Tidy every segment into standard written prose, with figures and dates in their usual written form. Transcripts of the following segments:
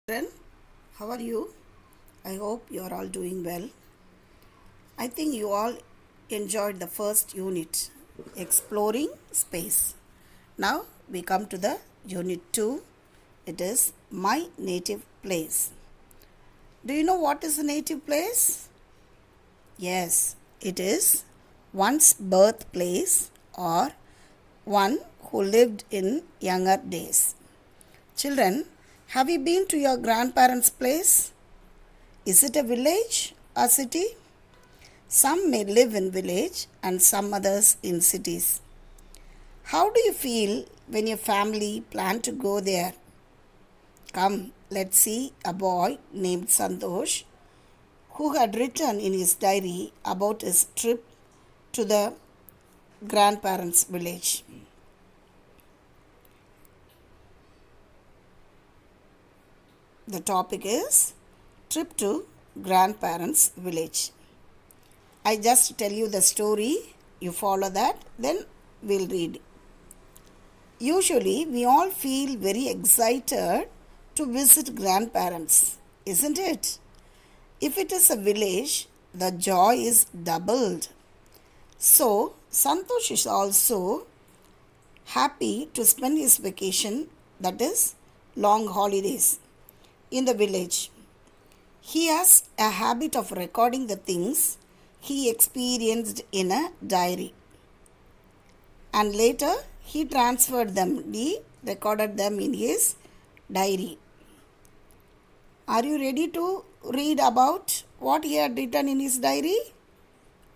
Children, how are you? I hope you are all doing well. I think you all enjoyed the first unit, Exploring Space. Now we come to the unit 2, it is My Native Place. Do you know what is a native place? Yes, it is one's birthplace or one who lived in younger days. Children, have you been to your grandparents' place? Is it a village or city? Some may live in village and some others in cities. How do you feel when your family plan to go there? Come, let's see a boy named Santosh who had written in his diary about his trip to the grandparents' village. The topic is trip to grandparents' village. I just tell you the story, you follow that, then we'll read. Usually, we all feel very excited to visit grandparents, isn't it? If it is a village, the joy is doubled. So, Santosh is also happy to spend his vacation, that is, long holidays, in the village. He has a habit of recording the things he experienced in a diary. And later he transferred them, he recorded them in his diary. Are you ready to read about what he had written in his diary?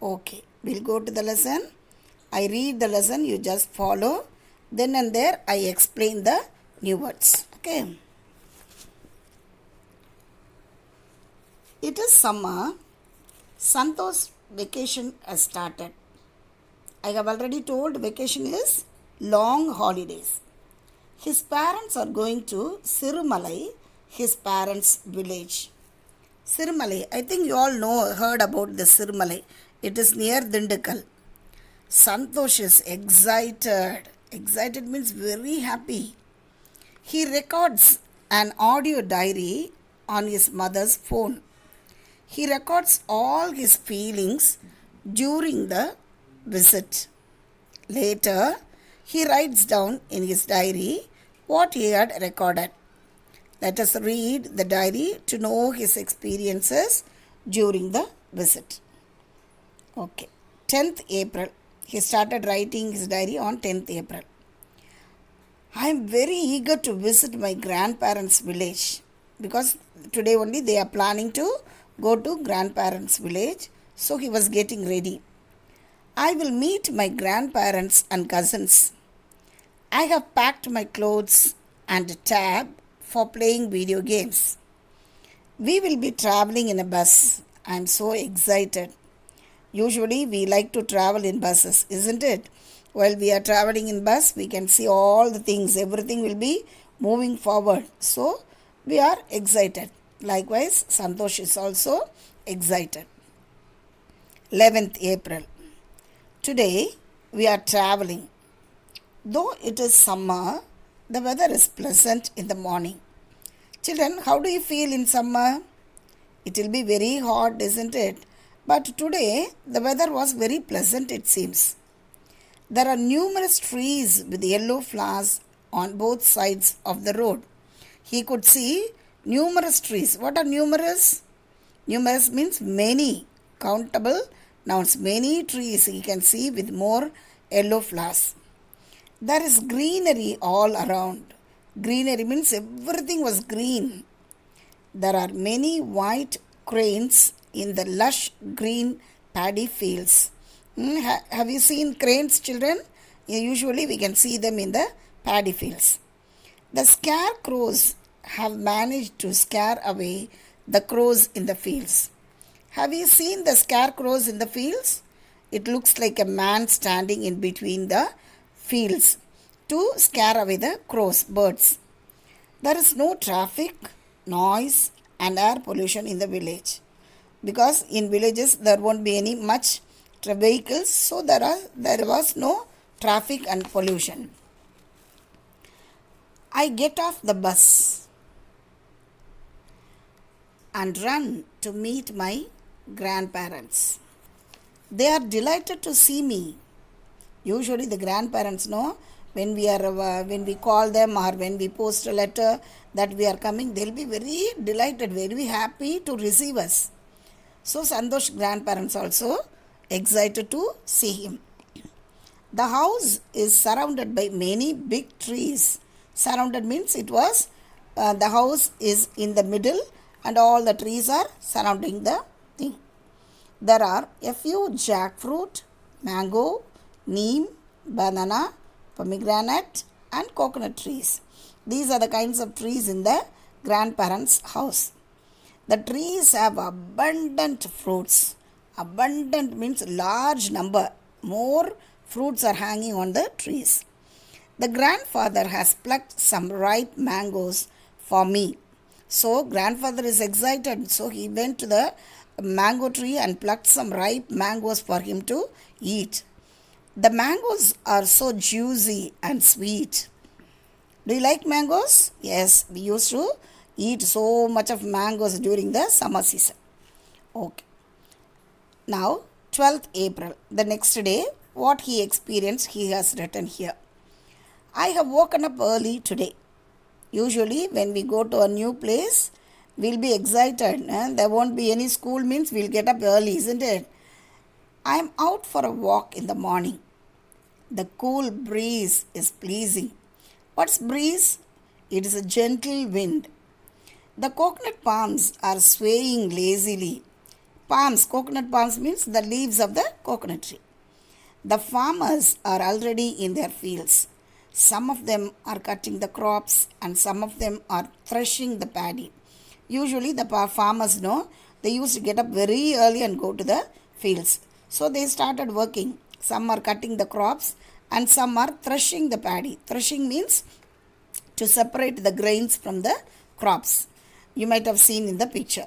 Okay, we'll go to the lesson. I read the lesson, you just follow. Then and there I explain the new words. Okay. It is summer. Santosh's vacation has started. I have already told vacation is long holidays. His parents are going to Sirumalai, his parents' village. Sirumalai, I think you all heard about the Sirumalai. It is near Dindigul. Santosh is excited. Excited means very happy. He records an audio diary on his mother's phone. He records all his feelings during the visit. Later, he writes down in his diary what he had recorded. Let us read the diary to know his experiences during the visit. Okay, 10th April. He started writing his diary on 10th April. I am very eager to visit my grandparents' village because today only they are planning to go to grandparents' village. So he was getting ready. I will meet my grandparents and cousins. I have packed my clothes and a tab for playing video games. We will be traveling in a bus. I am so excited. Usually we like to travel in buses, isn't it? While we are traveling in bus, we can see all the things. Everything will be moving forward. So we are excited. Likewise, Santosh is also excited. 11th April. Today we are traveling. Though it is summer, the weather is pleasant in the morning. Children, how do you feel in summer? It will be very hot, isn't it? But today the weather was very pleasant, it seems. There are numerous trees with yellow flowers on both sides of the road. He could see numerous trees. What are numerous? Numerous means many, countable nouns. Many trees he can see with more yellow flowers. There is greenery all around. Greenery means everything was green. There are many white cranes in the lush green paddy fields. Have you seen cranes, children? Usually we can see them in the paddy fields. The scarecrows have managed to scare away the crows in the fields. Have you seen the scarecrows in the fields? It looks like a man standing in between the fields to scare away the crows, birds. There is no traffic, noise and air pollution in the village. Because in villages there won't be any much vehicles, so there was no traffic and pollution. I get off the bus. and run to meet my grandparents. They are delighted to see me. Usually the grandparents know when we call them or when we post a letter that we are coming, they'll be very delighted, very happy to receive us. So Santosh grandparents also excited to see him. The house is surrounded by many big trees. Surrounded means the house is in the middle and all the trees are surrounding the thing. There are a few jackfruit, mango, neem, banana, pomegranate and coconut trees. These are the kinds of trees in the grandparents' house. The trees have abundant fruits. Abundant means large number. More fruits are hanging on the trees. The grandfather has plucked some ripe mangoes for me. So grandfather is excited. So he went to the mango tree and plucked some ripe mangoes for him to eat. The mangoes are so juicy and sweet. Do you like mangoes? Yes, we used to eat so much of mangoes during the summer season. Okay. Now, 12th April, the next day, what he experienced, he has written here. I have woken up early today. Usually, when we go to a new place, we'll be excited. There won't be any school means we'll get up early, isn't it? I am out for a walk in the morning. The cool breeze is pleasing. What's breeze? It is a gentle wind. The coconut palms are swaying lazily. Palms, coconut palms means the leaves of the coconut tree. The farmers are already in their fields. Some of them are cutting the crops and some of them are threshing the paddy. Usually the farmers know they used to get up very early and go to the fields. So they started working. Some are cutting the crops and some are threshing the paddy. Threshing means to separate the grains from the crops. You might have seen in the picture.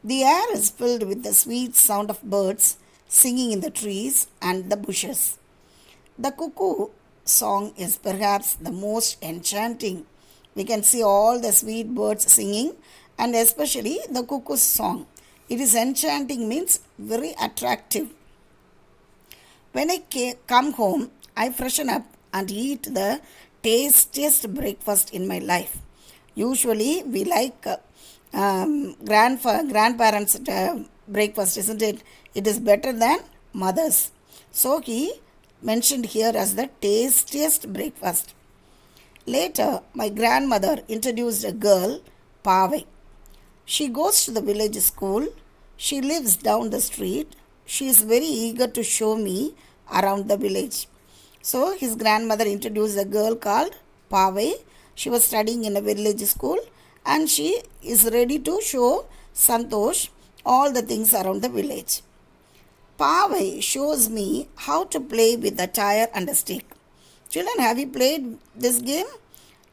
The air is filled with the sweet sound of birds singing in the trees and the bushes. The cuckoo song is perhaps the most enchanting. We can see all the sweet birds singing and especially the cuckoo's song. It is enchanting means very attractive. When I come home, I freshen up and eat the tastiest breakfast in my life. Usually we like grandparents' breakfast, isn't it? It is better than mother's. So he mentioned here as the tastiest breakfast. Later, my grandmother introduced a girl, Pavai. She goes to the village school. She lives down the street. She is very eager to show me around the village. So his grandmother introduced a girl called Pavai. She was studying in a village school and she is ready to show Santosh all the things around the village. Pavai shows me how to play with a tire and a stick. Children, have you played this game?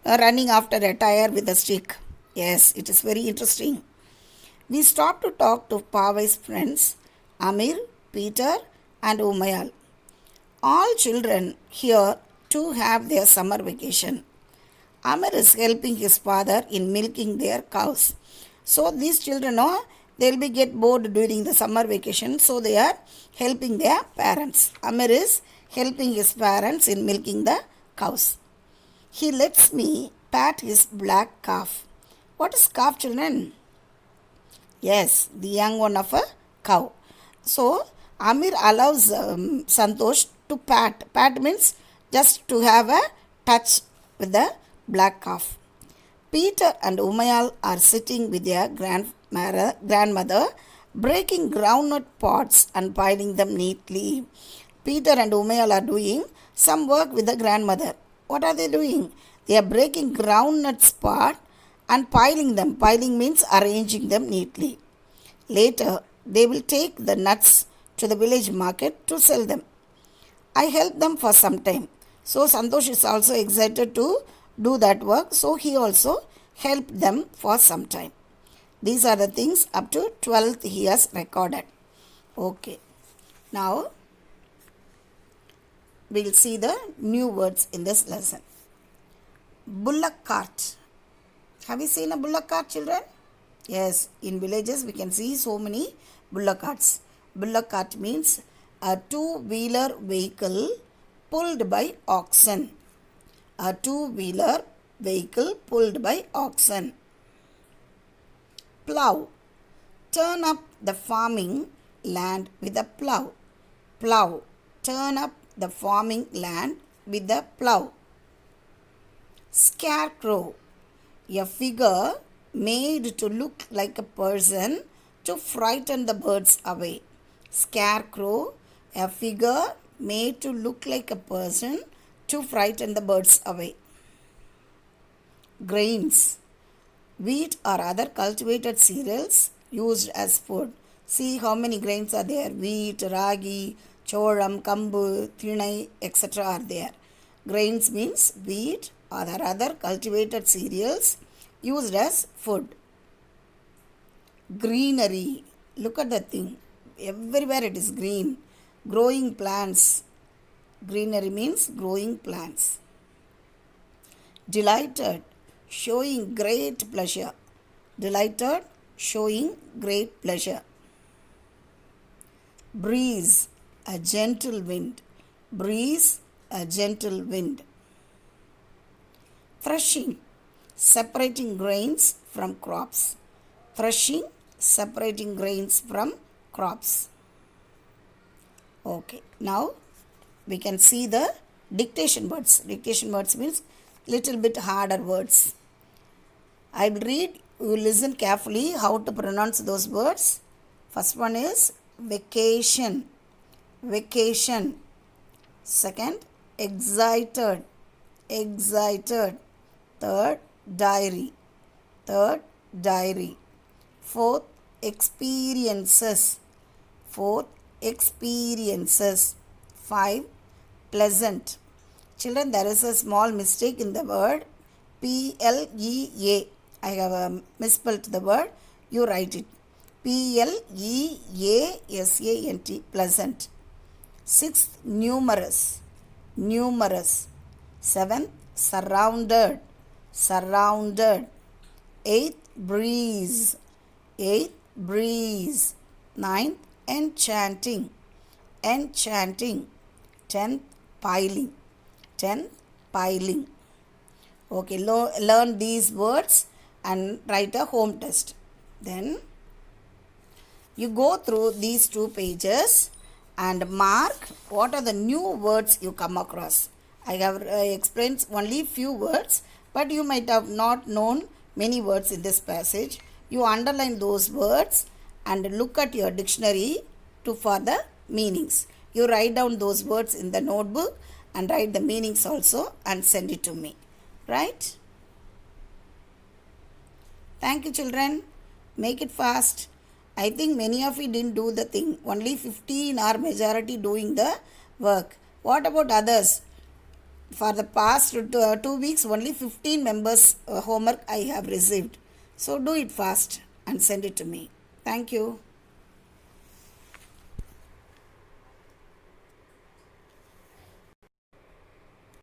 Running after a tire with a stick. Yes, it is very interesting. We stopped to talk to Pavai's friends, Amir, Peter and Umayal. All children here too have their summer vacation. Amir is helping his father in milking their cows. So these children know they'll be get bored during the summer vacation, so they are helping their parents. Amir is helping his parents in milking the cows. He lets me pat his black calf. What is calf, children? Yes, the young one of a cow. So Amir allows Santosh to pat. Pat means just to have a touch with the black calf. Peter and Umayal are sitting with their grandmother, breaking groundnut pods and piling them neatly. Peter and Umayal are doing some work with the grandmother. What are they doing? They are breaking groundnuts pod and piling them. Piling means arranging them neatly. Later, they will take the nuts to the village market to sell them. I help them for some time. So Santosh is also excited to do that work. So he also helped them for some time. These are the things up to 12th he has recorded. Okay. Now, we will see the new words in this lesson. Bullock cart. Have you seen a bullock cart, children? Yes, in villages we can see so many bullock carts. Bullock cart means a two-wheeler vehicle pulled by oxen. A two-wheeler vehicle pulled by oxen. Plow. Turn up the farming land with a plow. Plow. Turn up the farming land with a plow. Scarecrow. A figure made to look like a person to frighten the birds away. Scarecrow. A figure made to look like a person to frighten the birds away. Grains. Wheat or other cultivated cereals used as food. See how many grains are there. Wheat, ragi, choram, kambu, thinai, etc. are there. Grains means wheat or other cultivated cereals used as food. Greenery. Look at the thing. Everywhere it is green. Growing plants. Greenery means growing plants. Delighted. Showing great pleasure. Delighted, showing great pleasure. Breeze, a gentle wind. Breeze, a gentle wind. Threshing, separating grains from crops. Threshing, separating grains from crops. Okay, now we can see the dictation words. Dictation words means little bit harder words. I will read, you listen carefully how to pronounce those words. First one is vacation. Vacation. Second, excited. Excited. Third, diary. Third, diary. Fourth, experiences. Fourth, experiences. 5, pleasant. Children, there is a small mistake in the word P-L-E-A. I have misspelled the word. You write it. P-L-E-A-S-A-N-T. Pleasant. 6th, numerous. Numerous. 7th, surrounded. Surrounded. 8th, breeze. 8th, breeze. 9th, enchanting. Enchanting. 10th, piling. 10th, piling. Okay, learn these words and write a home test. Then you go through these 2 pages and mark what are the new words you come across. I have explained only few words, but you might have not known many words in this passage. You underline those words and look at your dictionary for the meanings. You write down those words in the notebook and write the meanings also and send it to me. Right? Thank you, children. Make it fast. I think many of you didn't do the thing. Only 15 are majority doing the work. What about others? For the past 2 weeks, only 15 members homework I have received. So do it fast and send it to me. Thank you.